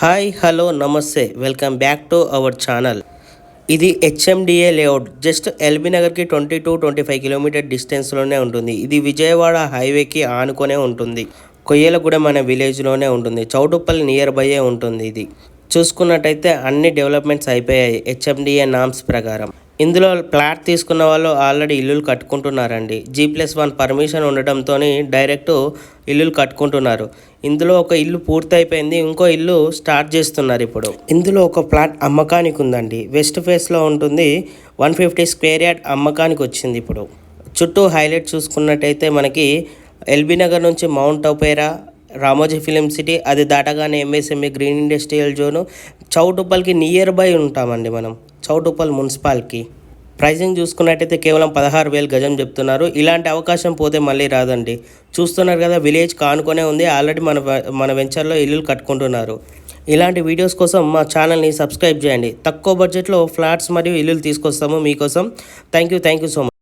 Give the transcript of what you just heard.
Hi hello నమస్తే welcome back to our channel. ఇది HMDA layout. Just LB నగర్కి 20 to 25 kilometre డిస్టెన్స్లోనే ఉంటుంది. ఇది విజయవాడ హైవేకి ఆనుకొనే ఉంటుంది. కొయ్యలగూడెం అనే విలేజ్లోనే ఉంటుంది. చౌటుప్పల్ నియర్ బైయే ఉంటుంది. ఇది చూసుకున్నట్టయితే అన్ని డెవలప్మెంట్స్ అయిపోయాయి హెచ్ఎండిఏ నామ్స్ ప్రకారం. ఇందులో ప్లాట్ తీసుకున్న వాళ్ళు ఆల్రెడీ ఇల్లులు కట్టుకుంటున్నారండి. G+1 పర్మిషన్ ఉండటంతో డైరెక్ట్ ఇల్లులు కట్టుకుంటున్నారు. ఇందులో ఒక ఇల్లు పూర్తయిపోయింది, ఇంకో ఇల్లు స్టార్ట్ చేస్తున్నారు ఇప్పుడు. ఇందులో ఒక ప్లాట్ అమ్మకానికి ఉందండి. వెస్ట్ ఫేస్లో ఉంటుంది. 150 స్క్వేర్ యార్డ్ అమ్మకానికి వచ్చింది ఇప్పుడు. చుట్టూ హైలైట్ చూసుకున్నట్టయితే మనకి ఎల్బీ నగర్ నుంచి Mount Opera, Ramoji Film City, అది దాటగానే MSME గ్రీన్ ఇండస్ట్రియల్ జోను, చౌటుప్పల్కి నియర్ బై ఉంటామండి మనం. చౌటుప్పల్ మున్సిపాలిటీ ప్రైజింగ్ చూసుకున్నట్టయితే కేవలం 16,000 గజం చెప్తున్నారు. ఇలాంటి అవకాశం పోతే మళ్ళీ రాదండి. చూస్తున్నారు కదా, విలేజ్ కానుకొనే ఉంది. ఆల్రెడీ మన వెంచర్లో ఇల్లులు కట్టుకుంటున్నారు. ఇలాంటి వీడియోస్ కోసం మా ఛానల్ని సబ్స్క్రైబ్ చేయండి. తక్కువ బడ్జెట్లో ఫ్లాట్స్ మరియు ఇల్లులు తీసుకొస్తాము మీకోసం. Thank you so much.